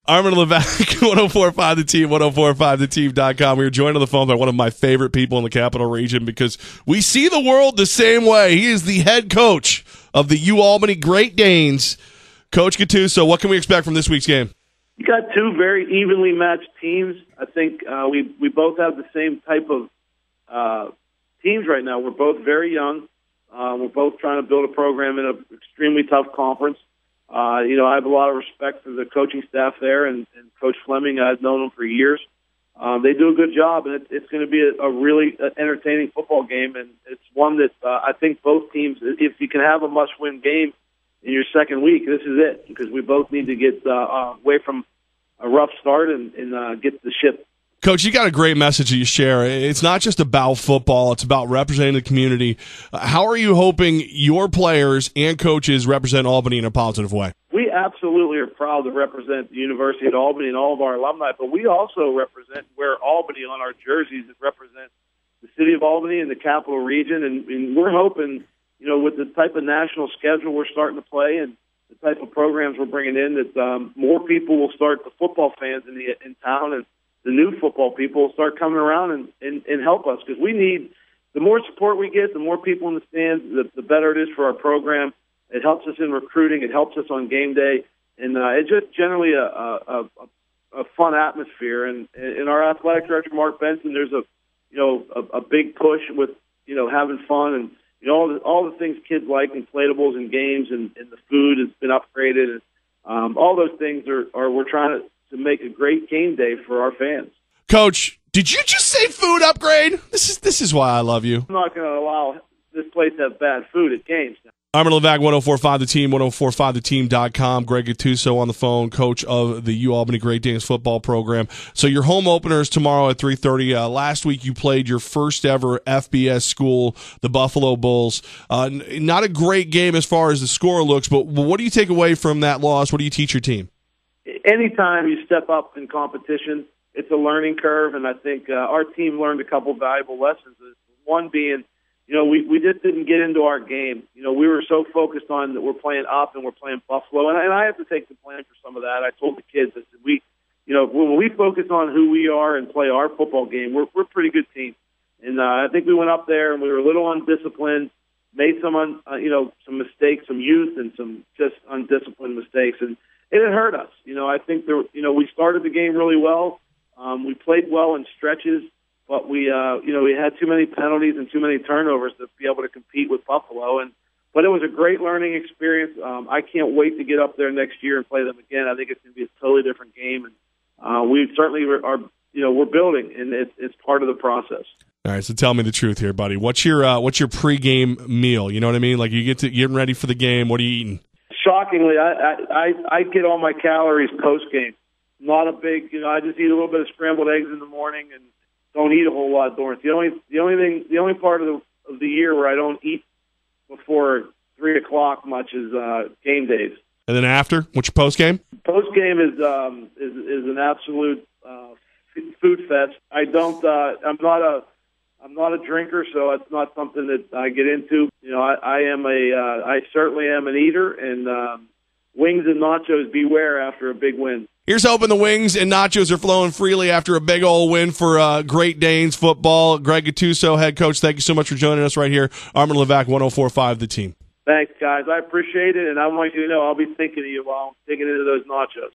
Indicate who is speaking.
Speaker 1: Armin Levac, 1045 The Team, 1045theteam.com. We were joined on the phone by one of my favorite people in the Capital Region because we see the world the same way. He is the head coach of the Albany Great Danes. Coach Gattuso, what can we expect from this week's game?
Speaker 2: You got two very evenly matched teams. I think we both have the same type of teams right now. We're both very young. We're both trying to build a program in an extremely tough conference. I have a lot of respect for the coaching staff there, and Coach Fleming. I've known him for years. They do a good job, and it's going to be a really entertaining football game, and it's one that I think both teams, if you can have a must-win game in your second week, this is it, because we both need to get away from a rough start and get the ship.
Speaker 1: Coach, you got a great message that you share. It's not just about football. It's about representing the community. How are you hoping your players and coaches represent Albany in a positive way?
Speaker 2: We absolutely are proud to represent the University of Albany and all of our alumni, but we also represent where Albany on our jerseys. It represents the city of Albany and the Capital Region, and we're hoping, with the type of national schedule we're starting to play and the type of programs we're bringing in, that more people will start, the football fans in town, and the new football people will start coming around and help us, because we need, the more support we get, the more people in the stands, the better it is for our program. It helps us in recruiting. It helps us on game day, and it's just generally a fun atmosphere. And our athletic director, Mark Benson, there's a big push with having fun and all the things kids like, inflatables and games, and the food has been upgraded, and all those things are we're trying to make a great game day for our fans.
Speaker 1: Coach, did you just say food upgrade? This is why I love you.
Speaker 2: I'm not going to allow this place to have bad food at games.
Speaker 1: Armin Levac, 1045 The Team, 1045theteam.com. Greg Gattuso on the phone, coach of the Albany Great Danes football program. So your home opener is tomorrow at 3:30. Last week you played your first ever FBS school, the Buffalo Bulls. Not a great game as far as the score looks, but what do you take away from that loss? What do you teach your team?
Speaker 2: Anytime you step up in competition, it's a learning curve, and I think our team learned a couple valuable lessons. One being, we just didn't get into our game. We were so focused on that we're playing up and we're playing Buffalo, and I have to take the blame for some of that. I told the kids, I said, when we focus on who we are and play our football game, we're a pretty good team. And I think we went up there and we were a little undisciplined, made some some mistakes, some youth and some just undisciplined mistakes, and it hurt us. I think we started the game really well. We played well in stretches. But we had too many penalties and too many turnovers to be able to compete with Buffalo. But it was a great learning experience. I can't wait to get up there next year and play them again. I think it's going to be a totally different game, and we certainly are. We're building, and it's part of the process.
Speaker 1: All right, so tell me the truth here, buddy. What's your pregame meal? You know what I mean? Like, you getting ready for the game. What are you eating?
Speaker 2: Shockingly, I get all my calories post game. Not a big, I just eat a little bit of scrambled eggs in the morning and don't eat a whole lot during. The only part of the year where I don't eat before 3:00 much is game days.
Speaker 1: And then after, what's your post game?
Speaker 2: Post game is an absolute food fest. I'm not a drinker, so it's not something that I get into. I certainly am an eater, and wings and nachos beware after a big win.
Speaker 1: Here's hoping the wings and nachos are flowing freely after a big old win for Great Danes football. Greg Gattuso, head coach, thank you so much for joining us right here. Armin Levac, 1045 The Team.
Speaker 2: Thanks, guys. I appreciate it, and I want you to know I'll be thinking of you while I'm digging into those nachos.